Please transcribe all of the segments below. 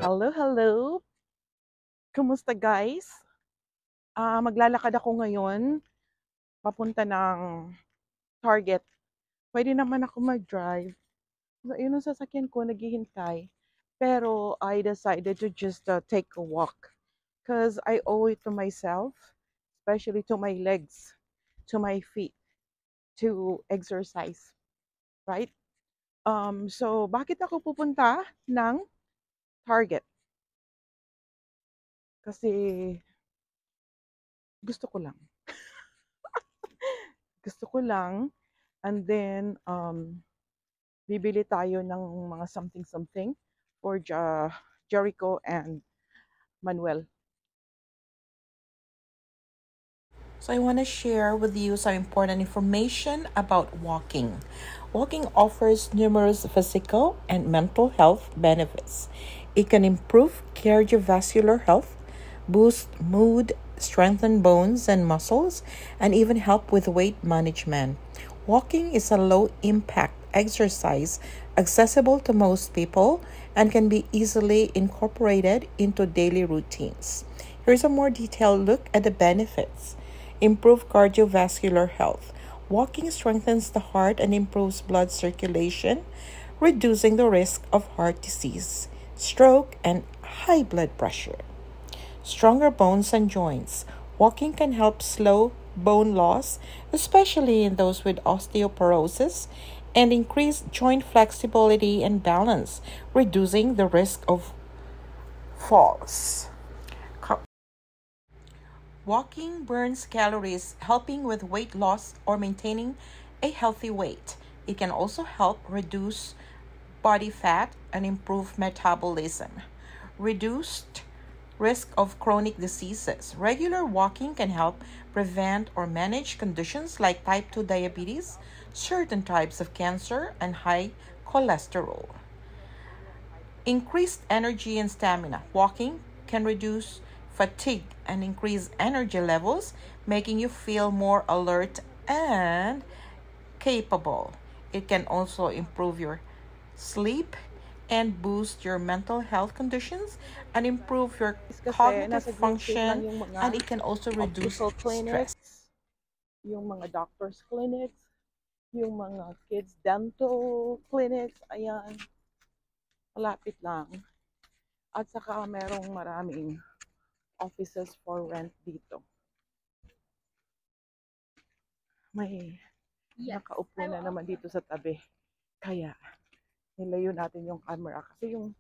Hello, hello. Kumusta guys? Maglalakad ako ngayon papunta ng Target. Pwede naman ako mag-drive. So, yun ang sasakyan ko, naghihintay. Pero I decided to just take a walk because I owe it to myself, especially to my legs, to my feet, to exercise, right? So bakit ako pupunta ng Target? Kasi gusto ko lang. Gusto ko lang. And then, bibili tayo ng mga something-something for Jericho and Manuel. So I want to share with you some important information about walking. Walking offers numerous physical and mental health benefits. It can improve cardiovascular health, boost mood, strengthen bones and muscles, and even help with weight management. Walking is a low impact exercise accessible to most people and can be easily incorporated into daily routines. Here's a more detailed look at the benefits. Improve cardiovascular health. Walking strengthens the heart and improves blood circulation, reducing the risk of heart disease, stroke, and high blood pressure. Stronger bones and joints. Walking can help slow bone loss, especially in those with osteoporosis, and increase joint flexibility and balance, reducing the risk of falls. Walking burns calories, helping with weight loss or maintaining a healthy weight. It can also help reduce body fat and improve metabolism. Reduced risk of chronic diseases. Regular walking can help prevent or manage conditions like type 2 diabetes, certain types of cancer, and high cholesterol. Increased energy and stamina. Walking can reduce fatigue and increase energy levels, making you feel more alert and capable. It can also improve your sleep and boost your mental health conditions and improve your Kasi cognitive nasa Green Street lang function, yung mga and it can also reduce optical stress. clinics, yung mga doctor's clinics, yung mga kids dental clinics, ayan, malapit lang. At saka merong maraming offices for rent dito. May nakaupo na naman dito sa tabi. Kaya, nilayo natin yung camera. Kasi yung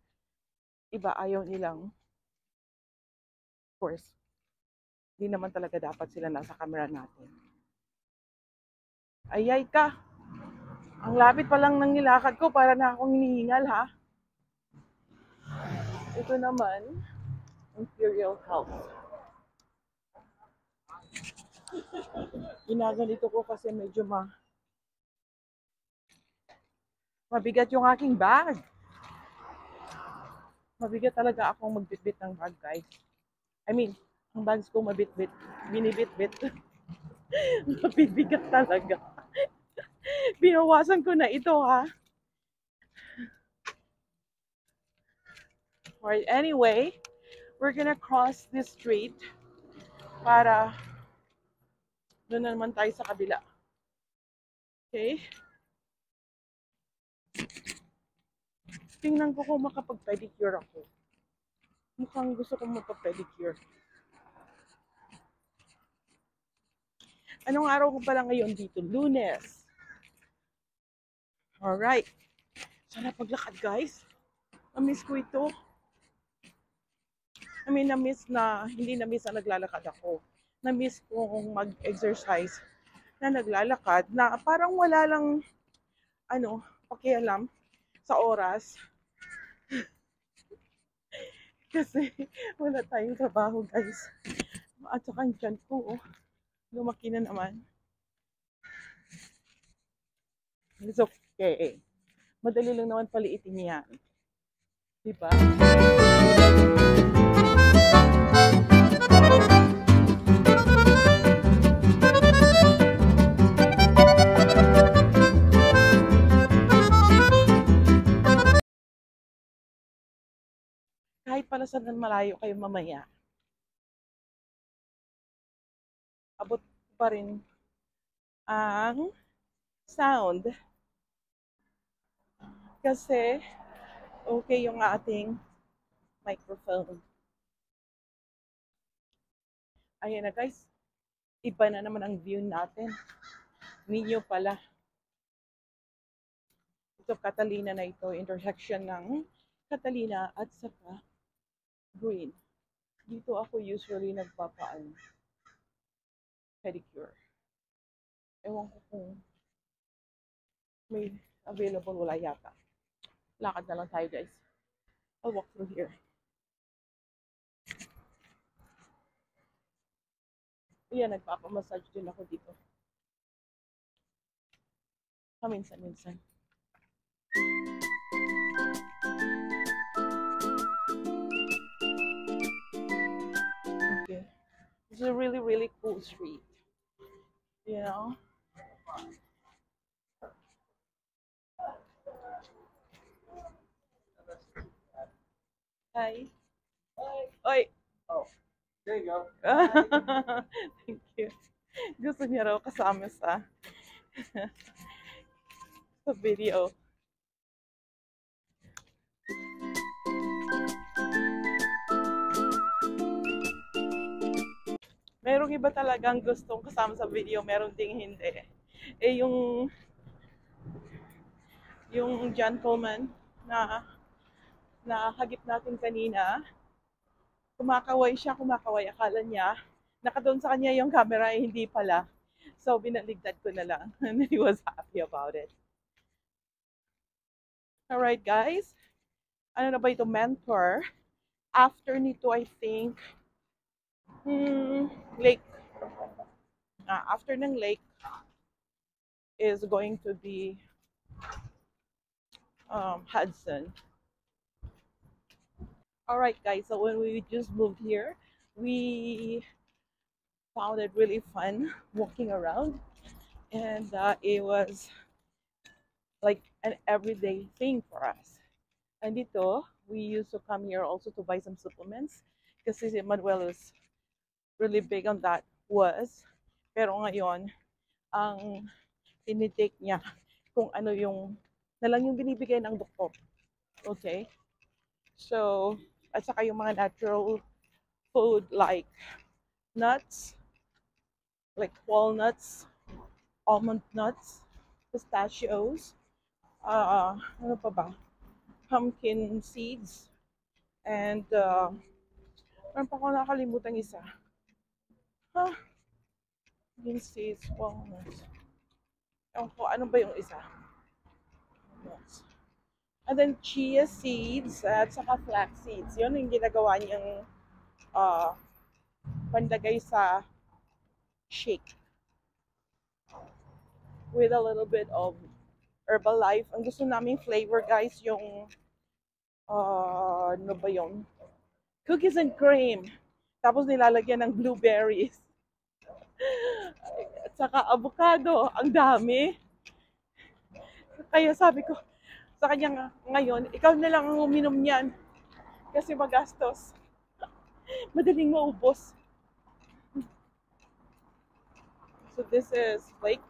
iba ayaw nilang, of course, hindi naman talaga dapat sila nasa camera natin. Ayay ka! Ang lapit pa lang ng nilakad ko para na akong hinihingal ha. Ito naman, Imperial Health. Ginaganito ko kasi medyo mabigat yung aking bag. Mabigat talaga akong magbitbit ng bag, guys. I mean, ang bags ko mabitbit, binibitbit. Mabibigat talaga. Binawasan ko na ito, ha. Alright, anyway, we're gonna cross this street para doon na naman tayo sa kabila. Okay? Tingnan ko kung makapag-pedicure ako. Mukhang gusto kong magpa-pedicure. Anong araw ko pala ngayon dito? Lunes. Alright. Sana paglakad, guys. Na-miss ko ito. I mean, hindi na-miss na naglalakad ako. Na-miss kong mag-exercise na naglalakad na parang wala lang, pakialam sa oras. Kasi wala tayong trabaho, guys. At saka ang tiyan ko, lumaki na naman. It's okay. Madali lang naman paliitin yan. Diba? pala sa malayo kayo mamaya, abot pa rin ang sound. Kasi okay yung ating microphone. Ayan na guys, iba na naman ang view natin. Ninyo pala. Ito Catalina na ito, intersection ng Catalina at saka Green. Dito ako usually nagpapaan pedicure. Ewan ko kung may available, wala yata. Lakad na lang tayo guys. I'll walk through here. Ayan, nagpapamassage din ako dito. Minsan-minsan. Okay. It's a really, really cool street. You know? Hi. Oi. Oh, there you go. Thank you. Gusto niya raw kasama sa sa video. Merong iba talagang gustong kasama sa video, merong ding hindi. Eh yung gentleman na hagip natin kanina, kumakaway siya, akala niya nakadoon sa kanya yung camera, eh hindi pala. So binaligtad ko na lang and he was happy about it. Alright guys, ano na ba ito, mentor? After nito I think lake. After ng lake is going to be Hudson. Alright guys, so when we just moved here, we found it really fun walking around, and it was like an everyday thing for us. And dito, we used to come here also to buy some supplements kasi si Manuel is really big on that, pero ngayon ang tinitake niya kung ano yung na lang yung binibigay ng doktor. Okay? So, at saka yung mga natural food like nuts, like walnuts, almond nuts, pistachios, ano pa ba? Pumpkin seeds, and meron pa ako nakalimutan isa. Pumpkin seeds, walnuts. Ewan ko, ano ba yung isa? Nuts. And then chia seeds at saka flax seeds. Yun yung ginagawa niyang pandagay sa shake with a little bit of Herbalife. Ang gusto namin flavor guys yung ano ba yun? Cookies and cream. Tapos nilalagyan ng blueberries. At saka avocado. Ang dami. Kaya sabi ko sa kanya ngayon, ikaw na lang ang uminom niyan. Kasi magastos. Madaling maubos. So this is Lake.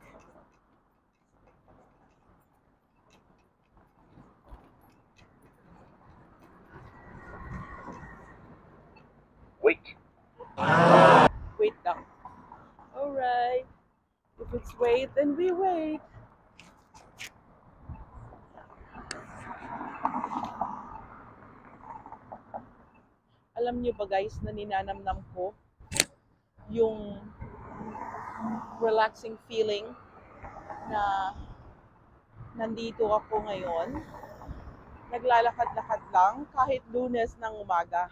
Wait lang. Alright. If it's wait, then we wait. Alam niyo ba guys, na ninanamnam ko yung relaxing feeling na nandito ako ngayon. Naglalakad-lakad lang kahit Lunes ng umaga.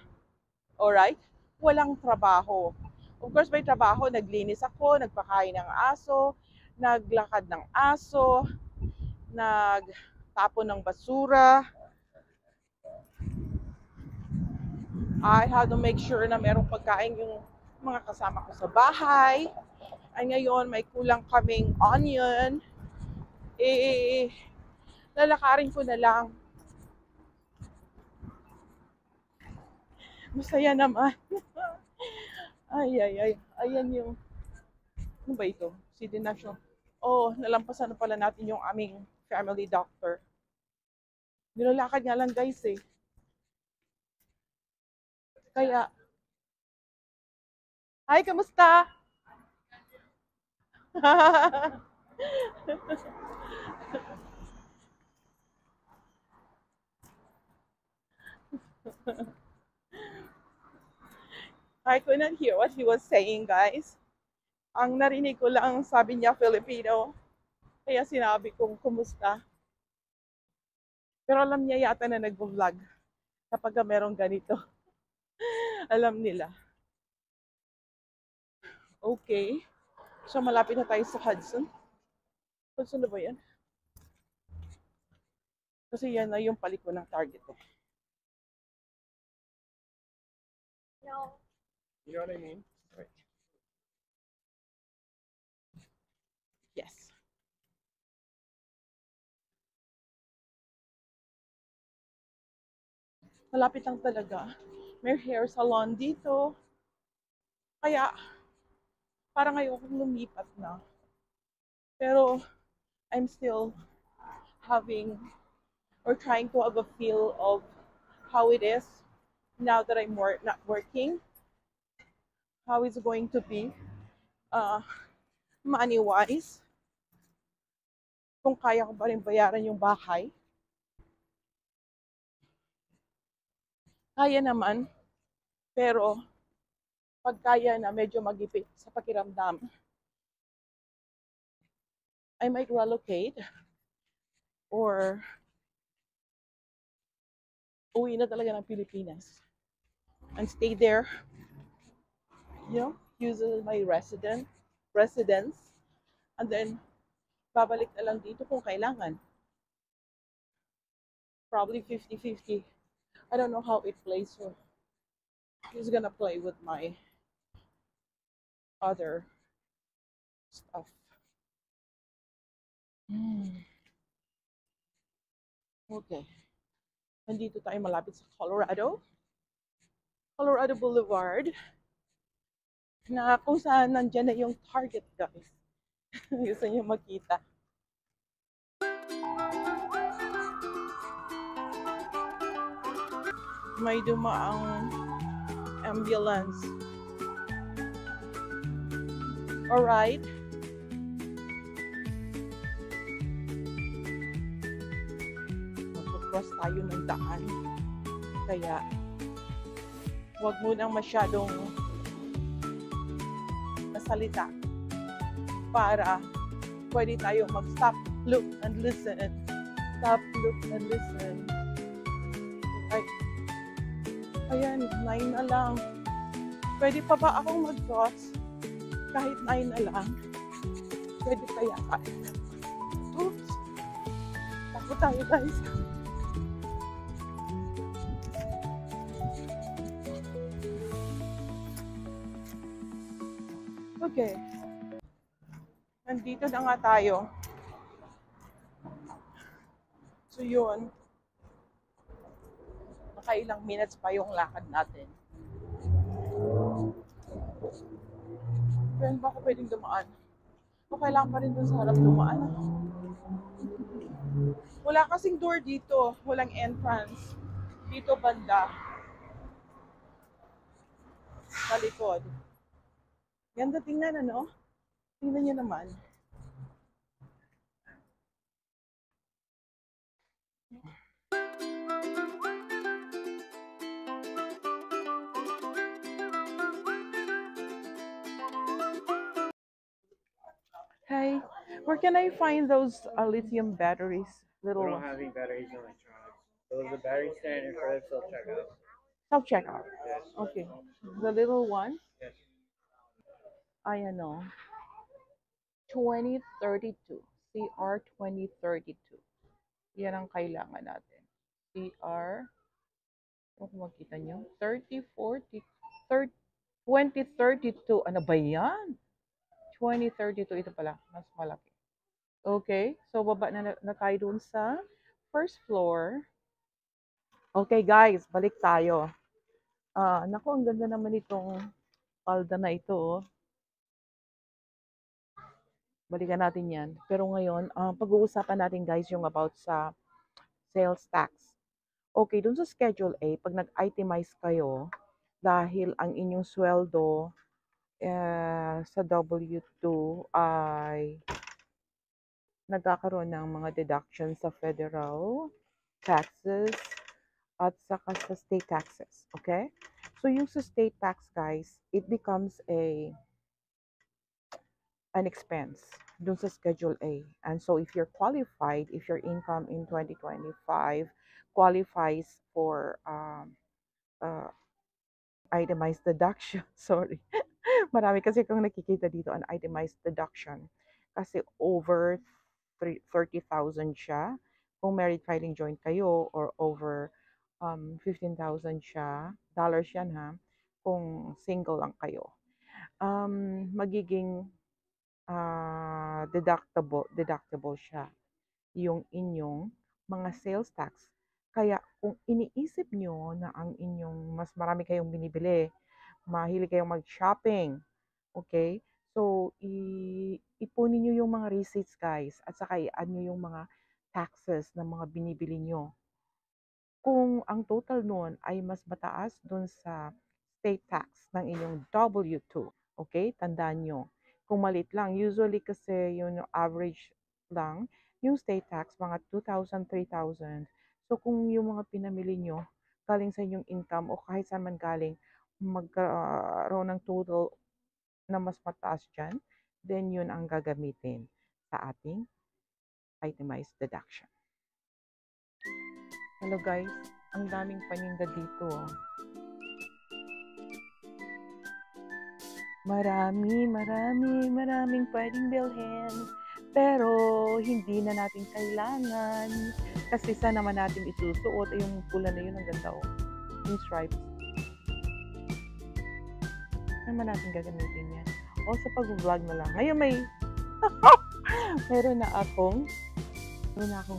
Alright? Walang trabaho. Of course, may trabaho. Naglinis ako, nagpakain ng aso, naglakad ng aso, nagtapon ng basura. I had to make sure na merong pagkain yung mga kasama ko sa bahay. Ay ngayon, may kulang kaming onion. Lalakarin ko na lang. Masaya naman. Ay, ay, ay. Ayan yung, ano ba ito? City National. Oh, nalampasan na pala natin yung aming family doctor. Nilalakad nga lang guys eh. Kaya, hi, kamusta? I couldn't hear what he was saying, guys. Ang narinig ko lang, sabi niya Filipino. Kaya sinabi kong kumusta. Pero alam niya yata na nagvo-vlog kapag merong ganito. Alam nila. Okay. So malapit na tayo sa Hudson. Hudson na ba yan? Kasi yan na yung paliko ng Target. Eh. No. You know what I mean? Right. Yes. Malapit lang talaga. May hair salon dito. Kaya, parang ayokong lumipat na. Pero, I'm still having or trying to have a feel of how it is now that I'm not working. How it's going to be uh, money-wise. Kung kaya ko pa rin bayaran yung bahay. Kaya naman, pero pag kaya na medyo magipit sa pakiramdam, I might relocate or uwi na talaga ng Pilipinas and stay there, you know, use my residence, and then babalik na lang dito kung kailangan. Probably 50-50. I don't know how it plays. So he's gonna play with my other stuff. Okay. Nandito tayo malapit sa Colorado Boulevard. Na kung saan nandyan na yung Target, guys. Gusto niyo makita. May dumaang ambulance. Alright. Magkukross tayo ng daan. Kaya, huwag munang masyadong masalita para pwede tayo mag-stop, look, and listen. Stop, look, and listen. Ay, ayan, 9 na lang. Pwede pa ba akong mag-cross? Kahit 9 na lang. Pwede kaya. Oops. Takbo tayo, guys. Okay. Nandito na nga tayo. So yun. Nakailang minutes pa yung lakad natin. Pero ba ako pwedeng dumaan? O kailangan pa rin dun sa harap dumaan? Wala kasing door dito. Walang entrance. Dito banda. Sa likod. Ganda tingnan, ano? Tingnan niyo naman. Hey, where can I find those lithium batteries? Little We don't ones. have any batteries in electronics. So the battery stand in front of self-checkout. Self checkout. Yes. Okay. The little one. Yes. Ayan o. 2032. CR 2032. Yan ang kailangan natin. CR. Kung makita nyo. 3040. 2032. Ano ba yan? 2032. Ito pala. Mas malaki. Okay. So, baba na tayo dun sa first floor. Okay, guys. Balik tayo. Naku, ang ganda naman itong palda na ito, oh. Balikan natin yan. Pero ngayon, pag-uusapan natin guys yung about sa sales tax. Okay, dun sa Schedule A, pag nag-itemize kayo, dahil ang inyong sweldo sa W2 ay nagkakaroon ng mga deductions sa federal taxes at saka sa state taxes. Okay? So yung sa state tax guys, it becomes an expense dun sa Schedule A. And so if you're qualified, if your income in 2025 qualifies for uh, itemized deduction, sorry. Marami kasi kung nakikita dito an itemized deduction. Kasi over 30,000 siya. Kung merit filing joint kayo or over 15,000 siya. Dollars yan ha. Kung single lang kayo. Magiging deductible siya yung inyong mga sales tax. Kaya kung iniisip nyo na ang inyong mas marami kayong binibili, mahilig kayong mag-shopping, okay? So, ipunin nyo yung mga receipts guys at saka i-add nyo yung mga taxes ng mga binibili nyo. Kung ang total nun ay mas mataas dun sa state tax ng inyong W2, okay? Tandaan nyo. Kung maliit lang, usually kasi yung average lang, yung state tax, mga 2,000, 3,000. So kung yung mga pinamili nyo, galing sa inyong income o kahit saan man galing, magkaroon ng total na mas mataas dyan, then yun ang gagamitin sa ating itemized deduction. Hello guys, ang daming paninda dito. Maraming pwedeng bilhin. Pero hindi na natin kailangan. Kasi saan naman natin isusuot? Yung pula na yun, ang ganda oh. Yung stripes. Saan naman natin gagamitin yan? O sa pag-vlog na lang. Ngayon may meron na akong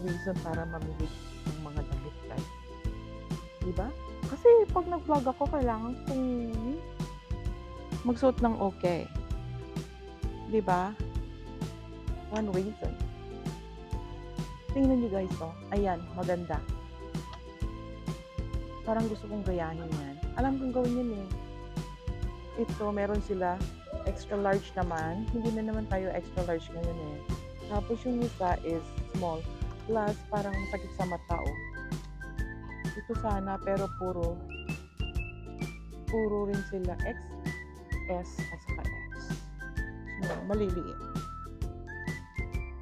reason para mamili ng mga damit guys. Diba? Kasi pag nag-vlog ako, kailangan kong magsuot ng okay. Diba? One reason. Tingnan nyo guys to. Ayan, maganda. Parang gusto kong gayahin yan. Alam kong gawin yan eh. Ito, meron sila extra large naman. Hindi na naman tayo extra large ngayon eh. Tapos yung isa is small. Plus, parang sakit sa mata oh. Ito sana, pero puro rin sila X, S, at saka S. Small, maliliit.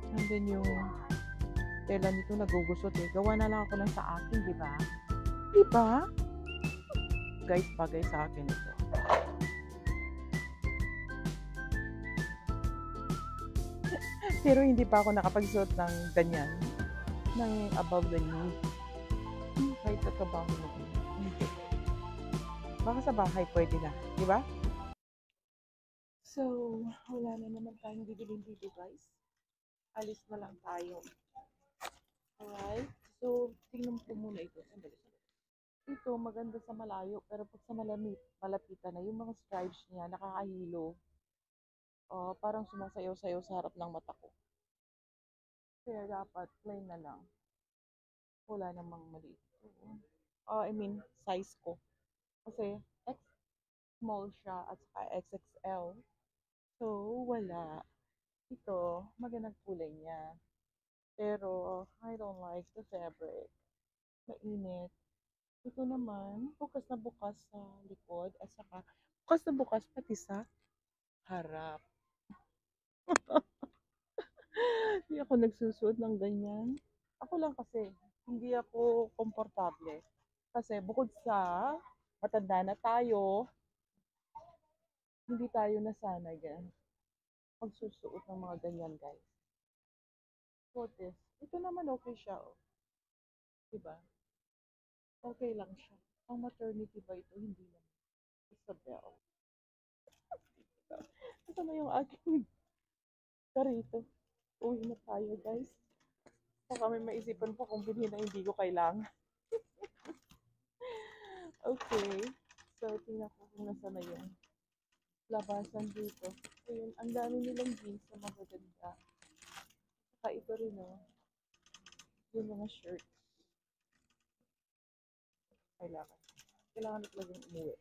And then yung tela nito nagugusot eh. Gawa na lang ako ng sa akin, di ba? Di ba? Guys, bagay sa akin ito. Pero hindi pa ako nakapagsuot ng ganyan. Ng above the knee. Kahit sa trabaho na hindi. Baka sa bahay pwede na. Di ba? So, wala na naman tayong bibilin dito guys. Alis na lang tayo. Alright? So, tingnan po muna ito. Sandali. Ito, maganda sa malayo. Pero pag sa malapitan na, yung mga stripes niya, nakakahilo. Parang sumasayaw-sayaw sa harap ng mata ko. Kaya dapat plain na lang. Wala namang maliit. Size ko. Kasi X small siya at saka XXL. So, wala. Ito, magandang kulay niya. Pero, I don't like the fabric. Mainit. Ito naman, bukas na bukas sa likod at saka bukas na bukas pati sa harap. Hindi ako nagsusuot ng ganyan. Ako lang kasi, hindi ako komportable. Kasi bukod sa matanda na tayo, hindi tayo nasanay yan. Magsusuot ng mga ganyan, guys. So this, ito naman okay siya, oh. Diba? Okay lang siya. Ang maternity ba ito? Hindi naman. Isabel. Ito na yung aking karito. Uwi na tayo, guys. Baka may maisipan po kung bilhin na hindi ko kailangan. Okay. So, tingnan ko kung nasa na yung labasan dito. Ayun, ang dami nilang jeans na magaganda. Saka ito rin, oh. Yung mga shirt. Kailangan. Kailangan ko lang umuwi.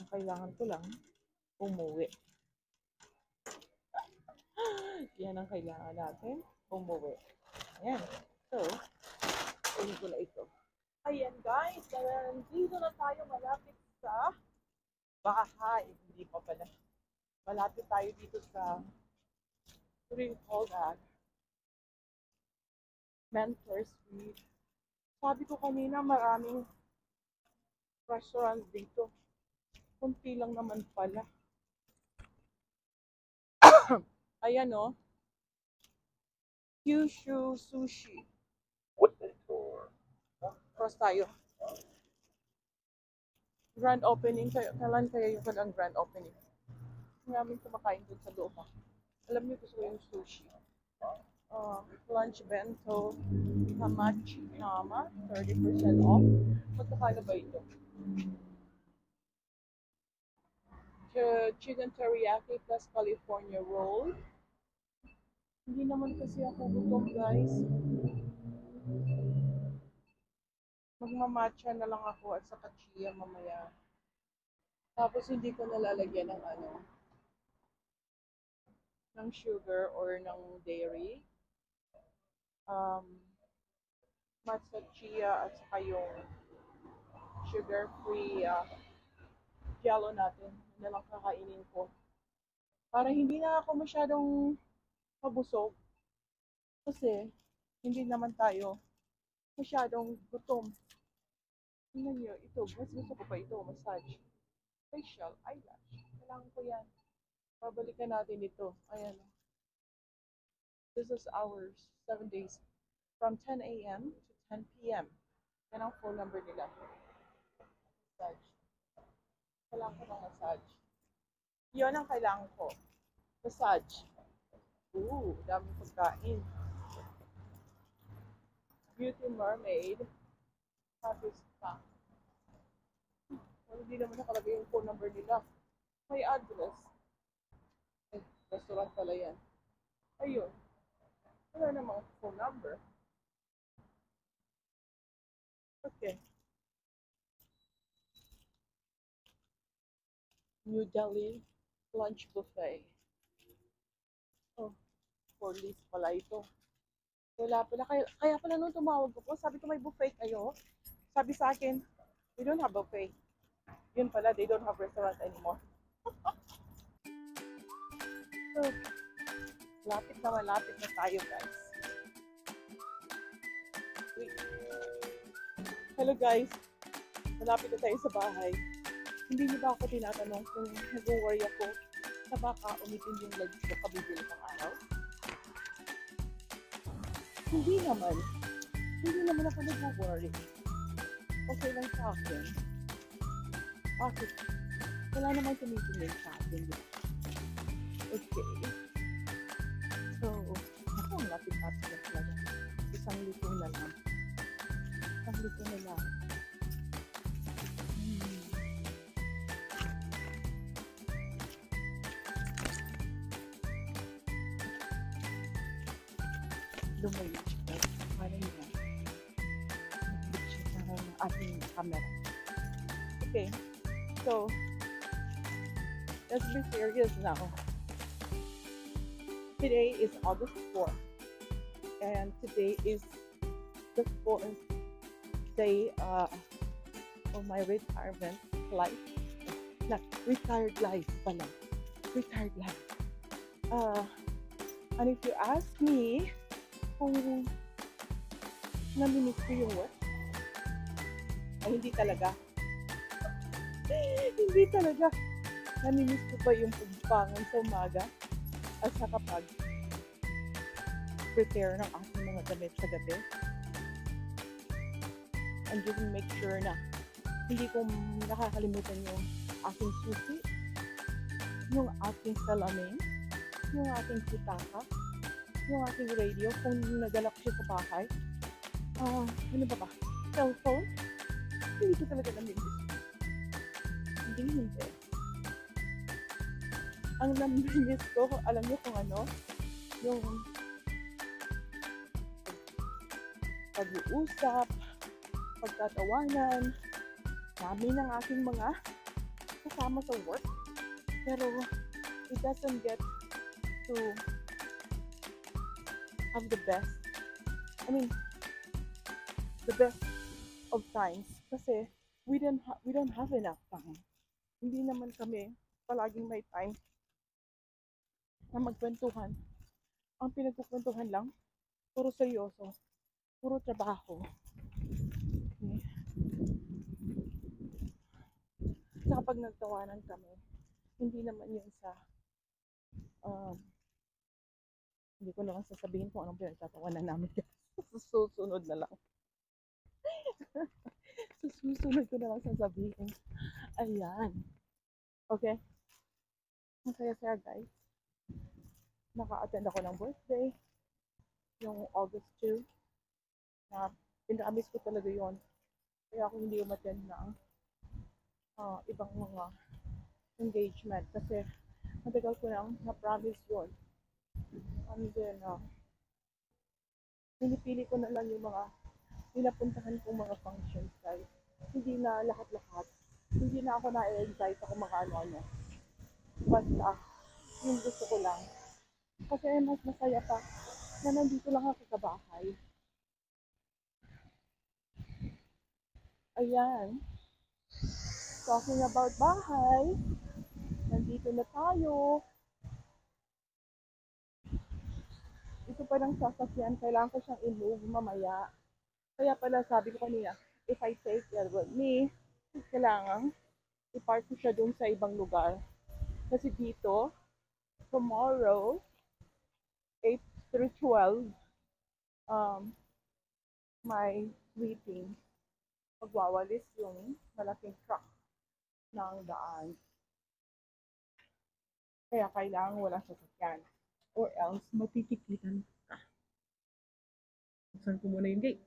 Ang kailangan ko lang, umuwi. Yan ang kailangan natin, umuwi. Ayan. So, ayun ko na ito. Ayan guys, dito na tayo malapit sa bahay. Hindi pa pala. Malapit tayo dito sa, what do you call that? Mentor Street. Sabi ko kanina maraming restaurant dito. Kunti lang naman pala. Ayan o. Kyushu Sushi. Cross tayo. Grand opening. Kailan kaya yung kanilang grand opening? Maraming kumakain dun sa loob. Alam niyo, gusto ko yung sushi. Lunch bento. Hamachi nama. 30% off. Magkakala ba ito? Chicken teriyaki plus California roll. Hindi naman kasi ako gutom, guys. Magmamatcha na lang ako at saka chia mamaya. Tapos hindi ko nalalagyan ng ng sugar or ng dairy. Matcha chia at saka yung sugar-free jello natin na lang kakainin ko. Para hindi na ako masyadong mabusog. Kasi hindi naman tayo masyadong gutom. Tingnan nyo, ito. Mas gusto ko pa ito. Massage. Facial eyelash. Kailangan ko yan. Babalikan natin ito. Ayan. This is ours. 7 days. From 10 a.m. to 10 p.m. Yan ang phone number nila. Massage. Kailangan ko ng massage. Yun ang kailangan ko. Massage. Ooh, daming pagkain. Beauty Mermaid. Happy Spa. Well, hindi naman nakalagay yung phone number nila. May address. Eh, restaurant pala yan. Ayun. Wala namang phone number. Okay. New Delhi lunch buffet. Oh, for Liz pala ito. Wala pala. Kaya pala nung tumawag ako, sabi ko may buffet kayo. Sabi sa akin, we don't have buffet. Yun pala, they don't have restaurant anymore. So, malapit na tayo, guys. Wait. Hello, guys. Malapit na tayo sa bahay. Hindi niyo ba ako tinatanong kung nag-worry ako na baka umitin yung legs ko kabibili ng araw? Hindi naman. Hindi naman ako nag-worry. Okay lang sa akin. Bakit? Wala namang tumitingin sa akin. Okay. So, ako ang lapit-lapit na talaga. Isang lito na lang. Isang lito na lang. Lumayo siya. Parang yan. Nag-click siya parang ating camera. Okay. So, let's be serious now. Today is August 4th. And today is the 4th day of my retirement life. Retired life pala. Retired life. And if you ask me, kung namimiss ko yung work, ay hindi talaga. Hindi talaga. Namimiss ko pa yung pagbangon sa umaga at sa kapag prepare ng aking mga damit sa gabi. And just make sure na hindi ko nakakalimutan yung aking susi, yung aking salamin, yung aking sitaka, yung aking radio kung nadala ko siya sa bahay. Ano ba? Cellphone? Hindi ko talaga namimiss. hindi. Ang namimiss ko, alam niyo kung ano? Yung pag-uusap, pagtatawanan, namin ng aking mga kasama sa work. Pero it doesn't get to have the best. I mean, the best of times. Kasi we don't have enough time. Hindi naman kami palaging may time na magkwentuhan. Ang pinagkukwentuhan lang, puro seryoso, puro trabaho. Okay. Sa kapag nagtawanan kami, hindi naman yun sa hindi ko naman sasabihin kung anong pinagtatawanan namin. Susunod na lang. Susunod ko na lang sasabihin. Ayan. Okay. Masaya-saya guys. Naka-attend ako ng birthday. Yung August 2. Na pinamis ko talaga yon. Kaya ako hindi umattend ng ibang mga engagement. Kasi matagal ko nang na-promise yun. And then, pinipili ko na lang yung mga pinapuntahan kong mga functions guys. Hindi na lahat-lahat. Hindi na ako na-excite ako mga ano-ano. Basta, yung gusto ko lang. Kasi mas masaya pa na nandito lang ako sa bahay. Ayan. Talking about bahay. Nandito na tayo. Ito pa ng sasakyan. Kailangan ko siyang i-move mamaya. Kaya pala sabi ko kanina, if I take it with me, kailangan i-park ko siya dun sa ibang lugar. Kasi dito, tomorrow, 8 through 12, may sweeping. Magwawalis yung malaking truck ng daan. Kaya kailangan walang sasakyan. Or else, matitikitan ka. Buksan ko muna yung gate.